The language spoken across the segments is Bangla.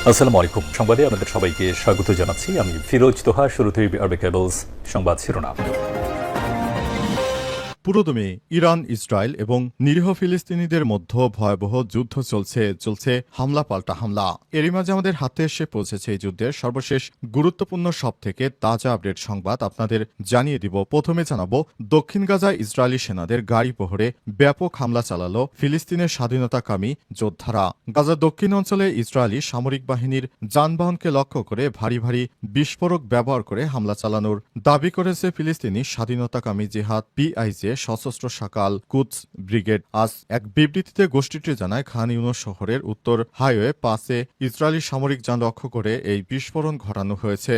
আসসালামু আলাইকুম। সংবাদে আপনাদের সবাইকে স্বাগত জানাচ্ছি। আমি ফিরোজ তোহা। শুরুতেই আরবে কেবলস সংবাদ শিরোনাম। পুরোদমে ইরান, ইসরায়েল এবং নিরীহ ফিলিস্তিনিদের মধ্যে ভয়াবহ যুদ্ধ চলছে হামলা পাল্টা হামলা। এরই মাঝে আমাদের হাতে এসে পৌঁছেছে এই যুদ্ধের সর্বশেষ গুরুত্বপূর্ণ সবথেকে তাজা আপডেট সংবাদ আপনাদের জানিয়ে দিব। প্রথমে জানাবো, দক্ষিণ গাজায় ইসরায়েলি সেনাদের গাড়ি বহরে ব্যাপক হামলা চালালো ফিলিস্তিনের স্বাধীনতাকামী যোদ্ধারা। গাজার দক্ষিণ অঞ্চলে ইসরায়েলি সামরিক বাহিনীর যানবাহনকে লক্ষ্য করে ভারী ভারী বিস্ফোরক ব্যবহার করে হামলা চালানোর দাবি করেছে ফিলিস্তিনি স্বাধীনতাকামী জিহাদ পিআইজে সশস্ত্র শাখা আল কুদস ব্রিগেড। আজ এক বিবৃতিতে গোষ্ঠীটি জানায়, খান ইউনুস শহরের উত্তর হাইওয়ে পাশে ইসরায়েলি সামরিক যান লক্ষ্য করে এই বিস্ফোরণ ঘটানো হয়েছে।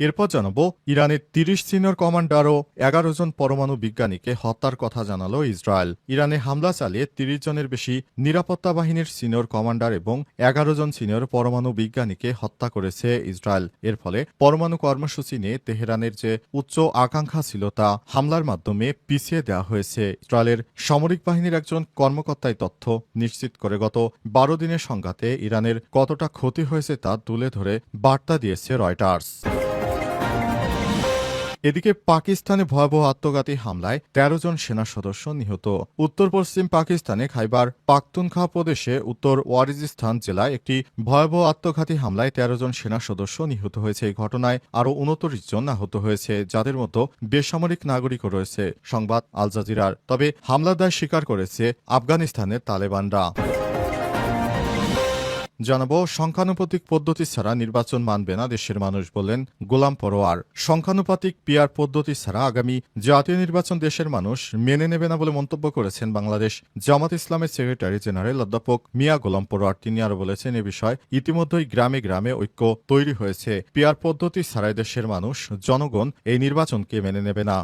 এরপর জানাবো, ইরানের ৩০ সিনিয়র কমান্ডার ও ১১ জন পরমাণু বিজ্ঞানীকে হত্যার কথা জানালো ইসরায়েল। ইরানে হামলা চালিয়ে ৩০ জনের বেশি নিরাপত্তা বাহিনীর সিনিয়র কমান্ডার এবং ১১ জন সিনিয়র পরমাণু বিজ্ঞানীকে হত্যা করেছে ইসরায়েল। এর ফলে পরমাণু কর্মসূচি নিয়ে তেহরানের যে উচ্চ আকাঙ্ক্ষা ছিল তা হামলার মাধ্যমে পিছিয়ে দেওয়া হয়েছে। ইসরায়েলের সামরিক বাহিনীর একজন কর্মকর্তাই তথ্য নিশ্চিত করে গত ১২ দিনের সংঘাতে ইরানের কতটা ক্ষতি হয়েছে তা তুলে ধরে বার্তা দিয়েছে রয়টার্স। এদিকে পাকিস্তানে ভয়াবহ আত্মঘাতী হামলায় ১৩ জন সেনা সদস্য নিহত। উত্তর পশ্চিম পাকিস্তানে খাইবার পাখতুনখোয়া প্রদেশে উত্তর ওয়াজিরিস্তান জেলায় একটি ভয়াবহ আত্মঘাতী হামলায় ১৩ জন সেনা সদস্য নিহত হয়েছে। এই ঘটনায় আরও ২৯ জন আহত হয়েছে, যাদের মধ্যে বেসামরিক নাগরিকও রয়েছে। সংবাদ আল জাজিরার। তবে হামলার দায় স্বীকার করেছে আফগানিস্তানের তালেবানরা। জানাবো, সংখ্যানুপাতিক পদ্ধতি ছাড়া নির্বাচন মানবে না দেশের মানুষ, বললেন গোলাম পরোয়ার। সংখ্যানুপাতিক পিআর পদ্ধতি ছাড়া আগামী জাতীয় নির্বাচন দেশের মানুষ মেনে নেবে না বলে মন্তব্য করেছেন বাংলাদেশ জামাত ইসলামের সেক্রেটারি জেনারেল অধ্যাপক মিয়া গোলাম পরোয়ার। তিনি আরও বলেছেন, এ বিষয়ে ইতিমধ্যেই গ্রামে গ্রামে ঐক্য তৈরি হয়েছে। পিআর পদ্ধতি ছাড়াই দেশের মানুষ, জনগণ এই নির্বাচনকে মেনে নেবে না।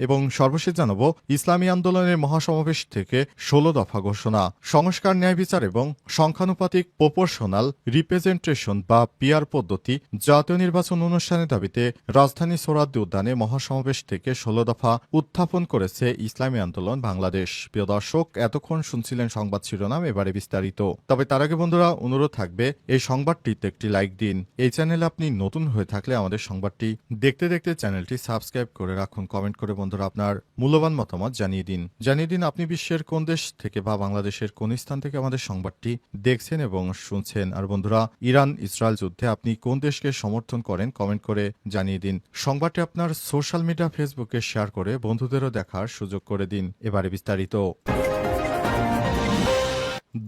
এবং সর্বশেষ জানাবো, ইসলামী আন্দোলনের মহাসমাবেশ থেকে ১৬ দফা ঘোষণা। সংস্কার, ন্যায় বিচার এবং সংখ্যানুপাতিক প্রপোর্শনাল রিপ্রেজেন্টেশন বা পিআর পদ্ধতি জাতীয় নির্বাচন অনুষ্ঠানের দাবিতে রাজধানী সোহরাওয়ার্দী উদ্যানে মহাসমাবেশ থেকে ১৬ দফা উত্থাপন করেছে ইসলামী আন্দোলন বাংলাদেশ। প্রিয় দর্শক, এতক্ষণ শুনছিলেন সংবাদ শিরোনাম, এবারে বিস্তারিত। তবে তার আগে বন্ধুরা, অনুরোধ থাকবে এই সংবাদটিতে একটি লাইক দিন। এই চ্যানেলে আপনি নতুন হয়ে থাকলে আমাদের সংবাদটি দেখতে দেখতে চ্যানেলটি সাবস্ক্রাইব করে রাখুন। কমেন্ট করে বন্ধুরা আপনার মূল্যবান মতামত জানিয়ে দিন আপনি বিশ্বের কোন দেশ থেকে বা বাংলাদেশের কোন স্থান থেকে আমাদের সংবাদটি দেখছেন এবং শুনছেন। আর বন্ধুরা, ইরান ইসরায়েল যুদ্ধে আপনি কোন দেশকে সমর্থন করেন কমেন্ট করে জানিয়ে দিন। সংবাদটি আপনার সোশ্যাল মিডিয়া ফেসবুকে শেয়ার করে বন্ধুদেরও দেখার সুযোগ করে দিন। এবারে বিস্তারিত।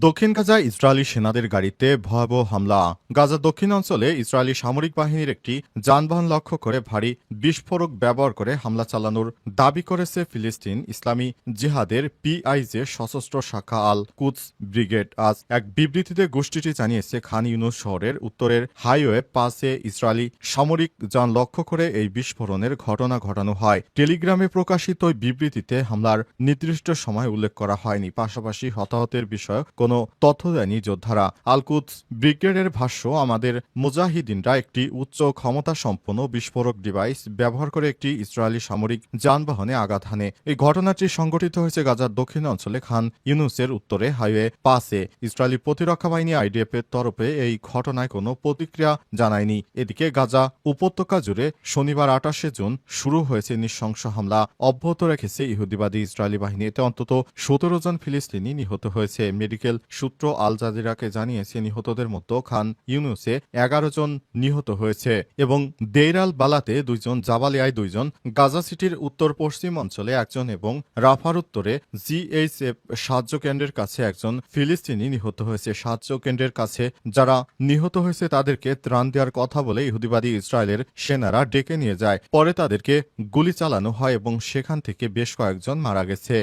দক্ষিণ গাজায় ইসরায়েলি সেনাদের গাড়িতে ভয়াবহ হামলা। গাজার দক্ষিণ অঞ্চলে ইসরায়েলি সামরিক বাহিনীর একটি যানবাহন লক্ষ্য করে ভারী বিস্ফোরক ব্যবহার করে হামলা চালানোর দাবি করেছে ফিলিস্তিন ইসলামী জিহাদের পিআইজে সশস্ত্র শাখা আল কুদস ব্রিগেড। আজ এক বিবৃতিতে গোষ্ঠীটি জানিয়েছে, খান ইউনুস শহরের উত্তরের হাইওয়ে পাশে ইসরায়েলি সামরিক যান লক্ষ্য করে এই বিস্ফোরণের ঘটনা ঘটানো হয়। টেলিগ্রামে প্রকাশিত ওই বিবৃতিতে হামলার নির্দিষ্ট সময় উল্লেখ করা হয়নি। পাশাপাশি হতাহতের বিষয়ে কোনো তথ্য দেয়নি যোদ্ধারা। আল কুদস ব্রিগেডের ভাষ্য, আমাদের মুজাহিদিনরা একটি উচ্চ ক্ষমতা সম্পন্ন বিস্ফোরক ডিভাইস ব্যবহার করে একটি ইসরায়েলি সামরিক যানবাহনে আঘাত হানে। এই ঘটনাটি সংঘটিত হয়েছে গাজার দক্ষিণ অঞ্চলে খান ইউনুসের উত্তরে হাইওয়ে পাশে। ইসরায়েলি প্রতিরক্ষা বাহিনী আইডিএফ এর তরফে এই ঘটনায় কোনো প্রতিক্রিয়া জানায়নি। এদিকে গাজা উপত্যকা জুড়ে শনিবার ২৮ জুন শুরু হয়েছে নৃশংস হামলা অব্যাহত রেখেছে ইহুদিবাদী ইসরায়েলি বাহিনী। এতে অন্তত ১৭ জন ফিলিস্তিনি নিহত হয়েছে। মেডিকেল সূত্র আল জাজিরাকে জানিয়েছে, নিহতদের মধ্যে খান ইউনুসে ১১ জন নিহত হয়েছে এবং দেইর আল বালাতে ২ জন, জাবালিয়ায় ২ জন, গাজা সিটির উত্তর পশ্চিম অঞ্চলে ১ জন এবং রাফার উত্তরে জিএইচএফ সাহায্য কেন্দ্রের কাছে ১ জন ফিলিস্তিনি নিহত হয়েছে। সাহায্য কেন্দ্রের কাছে যারা নিহত হয়েছে তাদেরকে ত্রাণ দেওয়ার কথা বলে ইহুদিবাদী ইসরায়েলের সেনারা ডেকে নিয়ে যায়। পরে তাদেরকে গুলি চালানো হয় এবং সেখান থেকে বেশ কয়েকজন মারা গেছে।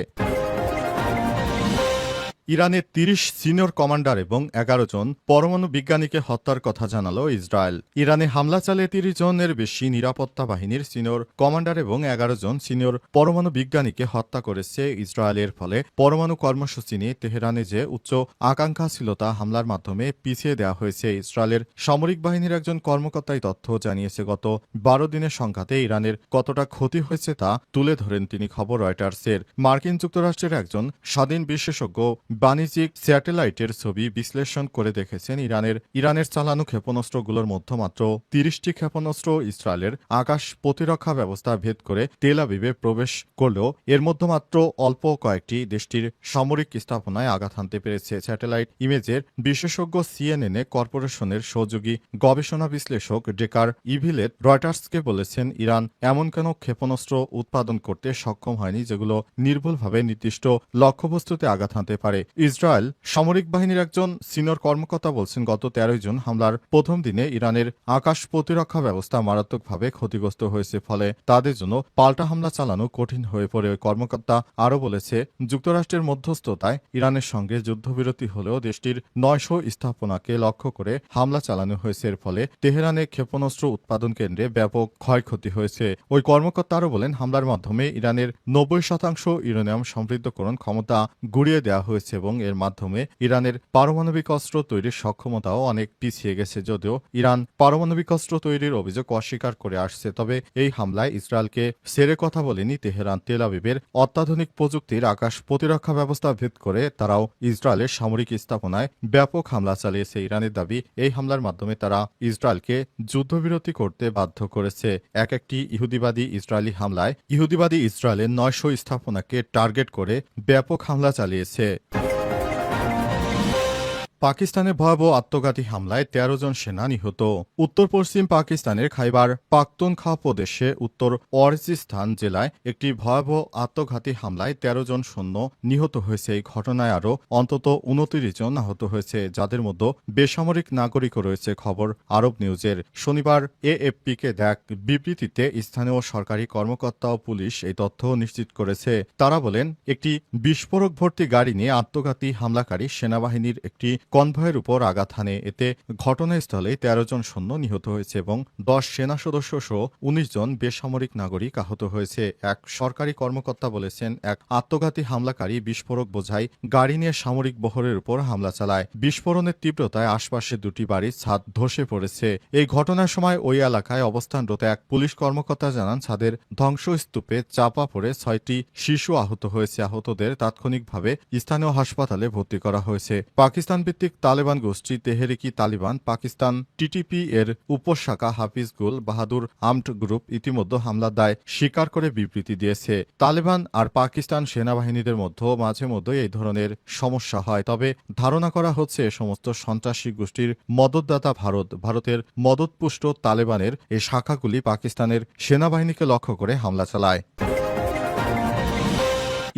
ইরানের ৩০ সিনিয়র কমান্ডার এবং ১১ জন পরমাণু বিজ্ঞানীকে হত্যার কথা জানালো ইসরায়েল। ইরানে হামলা চালিয়ে ৩০ জনের বেশি নিরাপত্তা বাহিনীর সিনিয়র কমান্ডার এবং ১১ জন সিনিয়র পরমাণু বিজ্ঞানীকে হত্যা করেছে ইসরায়েলের ফলে পরমাণু কর্মসূচি নিয়ে তেহরানে যে উচ্চ আকাঙ্ক্ষা ছিল তা হামলার মাধ্যমে পিছিয়ে দেওয়া হয়েছে। ইসরায়েলের সামরিক বাহিনীর একজন কর্মকর্তাই তথ্য জানিয়েছে, গত ১২ দিনের সংঘাতে ইরানের কতটা ক্ষতি হয়েছে তা তুলে ধরেন তিনি। খবর রয়টার্সের। মার্কিন যুক্তরাষ্ট্রের একজন স্বাধীন বিশেষজ্ঞ বাণিজ্যিক স্যাটেলাইটের ছবি বিশ্লেষণ করে দেখেছেন ইরানের চালানো ক্ষেপণাস্ত্রগুলোর মধ্যে মাত্র 30টি ক্ষেপণাস্ত্র ইসরায়েলের আকাশ প্রতিরক্ষা ব্যবস্থা ভেদ করে তেল আবিবে প্রবেশ করলেও এর মধ্যে মাত্র অল্প কয়েকটি দেশটির সামরিক স্থাপনায় আঘাত হানতে পেরেছে। স্যাটেলাইট ইমেজের বিশেষজ্ঞ সিএনএন কর্পোরেশনের সহযোগী গবেষণা বিশ্লেষক ডেকার ইভিলেট রয়টার্সকে বলেছেন, ইরান এমন কোনো ক্ষেপণাস্ত্র উৎপাদন করতে সক্ষম হয়নি যেগুলো নির্ভুলভাবে নির্দিষ্ট লক্ষ্যবস্তুতে আঘাত হানতে পারে। ইসরায়েল সামরিক বাহিনীর একজন সিনিয়র কর্মকর্তা বলছেন, গত 13 জুন হামলার প্রথম দিনে ইরানের আকাশ প্রতিরক্ষা ব্যবস্থা মারাত্মকভাবে ক্ষতিগ্রস্ত হয়েছে, ফলে তাদের জন্য পাল্টা হামলা চালানো কঠিন হয়ে পড়ে। ওই কর্মকর্তা আরও বলেছে, যুক্তরাষ্ট্রের মধ্যস্থতায় ইরানের সঙ্গে যুদ্ধবিরতি হলেও দেশটির 900 স্থাপনাকে লক্ষ্য করে হামলা চালানো হয়েছে। এর ফলে তেহরানে ক্ষেপণাস্ত্র উৎপাদন কেন্দ্রে ব্যাপক ক্ষয়ক্ষতি হয়েছে। ওই কর্মকর্তা আরও বলেন, হামলার মাধ্যমে ইরানের 90% ইউরেনিয়াম সমৃদ্ধকরণ ক্ষমতা গুড়িয়ে দেওয়া হয়েছে এবং এর মাধ্যমে ইরানের পারমাণবিক অস্ত্র তৈরির সক্ষমতাও অনেক পিছিয়ে গেছে। যদিও ইরান পারমাণবিক অস্ত্র তৈরির অভিযোগ অস্বীকার করে আসছে, তবে এই হামলায় ইসরায়েলকে ছেড়ে কথা বলেনি তেহরান। তেল আবিবের অত্যাধুনিক প্রযুক্তির আকাশ প্রতিরক্ষা ব্যবস্থা ভেদ করে তারাও ইসরায়েলের সামরিক স্থাপনায় ব্যাপক হামলা চালিয়েছে। ইরানের দাবি, এই হামলার মাধ্যমে তারা ইসরায়েলকে যুদ্ধবিরতি করতে বাধ্য করেছে। একটি ইহুদিবাদী ইসরায়েলি হামলায় ইহুদিবাদী ইসরায়েলের 900 স্থাপনাকে টার্গেট করে ব্যাপক হামলা চালিয়েছে। পাকিস্তানে ভয়াবহ আত্মঘাতী হামলায় 13 জন সেনা নিহত। উত্তর পশ্চিম পাকিস্তানের খাইবার পাখতুনখোয়া প্রদেশে উত্তর ওয়াজিরিস্তান জেলায় একটি ভয়াবহ আত্মঘাতী হামলায় 13 জন সৈন্য নিহত হয়েছে। এই ঘটনায় আরও অন্তত 29 জন আহত হয়েছে, যাদের মধ্যে বেসামরিক নাগরিকও রয়েছে। খবর আরব নিউজের। শনিবার এএফপিকে দেখ বিবৃতিতে স্থানীয় সরকারি কর্মকর্তা ও পুলিশ এই তথ্য নিশ্চিত করেছে। তারা বলেন, একটি বিস্ফোরক ভর্তি গাড়ি নিয়ে আত্মঘাতী হামলাকারী সেনাবাহিনীর একটি কনভয়ের উপর আঘাত হানে। এতে ঘটনাস্থলে 13 জন সৈন্য নিহত হয়েছে এবং 10 সেনা সদস্য সহ 19 জন বেসামরিক নাগরিক আহত হয়েছে। এক সরকারি কর্মকর্তা বলেছেন, এক আত্মঘাতী হামলাকারী বিস্ফোরক বোঝাই গাড়ি নিয়ে সামরিক বহরের উপর হামলা চালায়। বিস্ফোরণের তীব্রতায় আশপাশে দুটি বাড়ির ছাদ ধসে পড়েছে। এই ঘটনার সময় ওই এলাকায় অবস্থানরত এক পুলিশ কর্মকর্তা জানান, ছাদের ধ্বংসস্তূপে চাপা পড়ে 6টি শিশু আহত হয়েছে। আহতদের তাৎক্ষণিকভাবে স্থানীয় হাসপাতালে ভর্তি করা হয়েছে। পাকিস্তান ভিত্তিক তালেবান গোষ্ঠী তেহরিকি তালিবান পাকিস্তান টিটিপি এর উপশাখা হাফিজ গুল বাহাদুর আর্মড গ্রুপ ইতিমধ্যে হামলার দায় স্বীকার করে বিবৃতি দিয়েছে। তালেবান আর পাকিস্তান সেনাবাহিনীদের মধ্যে মাঝে মধ্যে এই ধরনের সমস্যা হয়, তবে ধারণা করা হচ্ছে এ সমস্ত সন্ত্রাসী গোষ্ঠীর মদতদাতা ভারতের মদতপুষ্ট তালেবানের এই শাখাগুলি পাকিস্তানের সেনাবাহিনীকে লক্ষ্য করে হামলা চালায়।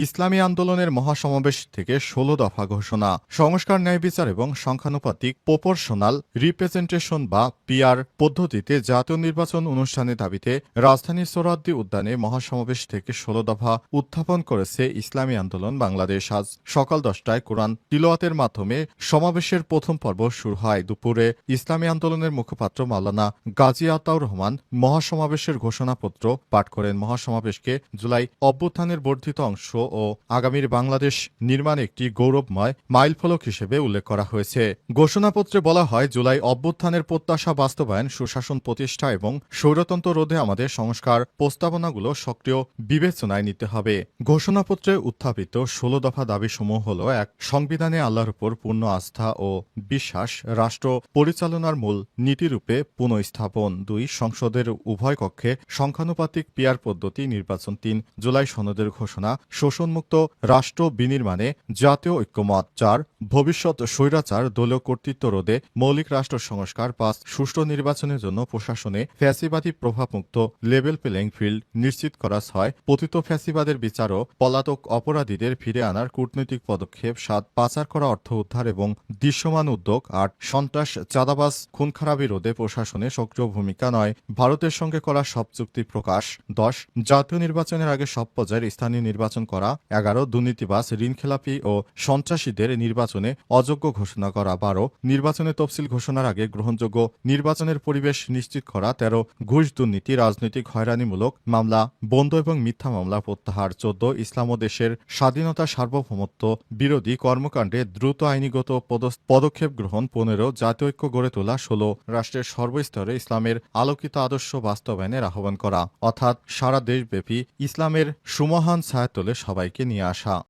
ইসলামী আন্দোলনের মহাসমাবেশ থেকে 16 দফা ঘোষণা। সংস্কার, ন্যায় বিচার এবং সংখ্যানুপাতিক প্রপোর্শনাল রিপ্রেজেন্টেশন বা পিআর পদ্ধতিতে জাতীয় নির্বাচন অনুষ্ঠানের দাবিতে রাজধানীর সোহরাওয়ার্দী উদ্যানে মহাসমাবেশ থেকে 16 দফা উত্থাপন করেছে ইসলামী আন্দোলন বাংলাদেশ। আজ সকাল 10টায় কোরআন তিলাওয়াতের মাধ্যমে সমাবেশের প্রথম পর্ব শুরু হয়। দুপুরে ইসলামী আন্দোলনের মুখপাত্র মাওলানা গাজী আতাউর রহমান মহাসমাবেশের ঘোষণাপত্র পাঠ করেন। মহাসমাবেশকে জুলাই অভ্যুত্থানের বর্ধিত অংশ ও আগামীর বাংলাদেশ নির্মাণে একটি গৌরবময় মাইলফলক হিসেবে উল্লেখ করা হয়েছে। ঘোষণাপত্রে বলা হয়, জুলাই অভ্যুত্থানের প্রত্যাশা বাস্তবায়ন, সুশাসন প্রতিষ্ঠা এবং স্বৈরতন্ত্র রোধে আমাদের সংস্কার প্রস্তাবনাগুলো সক্রিয় বিবেচনায় নিতে হবে। ঘোষণাপত্রে উত্থাপিত 16 দফা দাবিসমূহ হল: 1. সংবিধানে আল্লাহর উপর পূর্ণ আস্থা ও বিশ্বাস, রাষ্ট্র পরিচালনার মূল নীতিরূপে পুনঃস্থাপন। 2. সংসদের উভয় কক্ষে সংখ্যানুপাতিক পিআর পদ্ধতি নির্বাচন। 3. জুলাই সনদের ঘোষণা, শোষণমুক্ত রাষ্ট্র বিনির্মাণে জাতীয় ঐক্যমত। 4. ভবিষ্যৎ স্বৈরাচার দলীয় কর্তৃত্ব রোধে মৌলিক রাষ্ট্র সংস্কার। 5. সুষ্ঠু নির্বাচনের জন্য প্রশাসনে ফ্যাসিবাদী প্রভাবমুক্ত লেভেল প্লেইং ফিল্ড নিশ্চিত করা। 6. পতিত ফ্যাসিবাদের বিচার ও পলাতক অপরাধীদের ফিরে আনার কূটনৈতিক পদক্ষেপ। 7. পাচার করা অর্থ উদ্ধার এবং দৃশ্যমান উদ্যোগ। 8. সন্ত্রাস, চাঁদাবাজ, খুনখারাবি রোধে প্রশাসনে সক্রিয় ভূমিকা। 9. ভারতের সঙ্গে করা সব চুক্তি প্রকাশ। 10. জাতীয় নির্বাচনের আগে সব পর্যায়ের স্থানীয় নির্বাচন করা। 11. দুর্নীতিবাজ, ঋণখেলাপি ও সন্ত্রাসীদের নির্বাচনে অযোগ্য ঘোষণা করা। 12. নির্বাচনের তফসিল ঘোষণার আগে গ্রহণযোগ্য নির্বাচনের পরিবেশ নিশ্চিত করা। 13. ঘুষ, দুর্নীতি, রাজনৈতিক হয়রানিমূলক মামলা বন্ধ এবং মিথ্যা মামলা প্রত্যাহার। 14. ইসলাম ও দেশের স্বাধীনতা, সার্বভৌমত্ব বিরোধী কর্মকাণ্ডে দ্রুত আইনিগত পদক্ষেপ গ্রহণ। 15. জাতীয় ঐক্য গড়ে তোলা। 16. রাষ্ট্রের সর্বস্তরে ইসলামের আলোকিত আদর্শ বাস্তবায়নের আহ্বান করা, অর্থাৎ সারা দেশব্যাপী ইসলামের সুমহান ছায়াতলে সবাইকে নিয়ে আসা।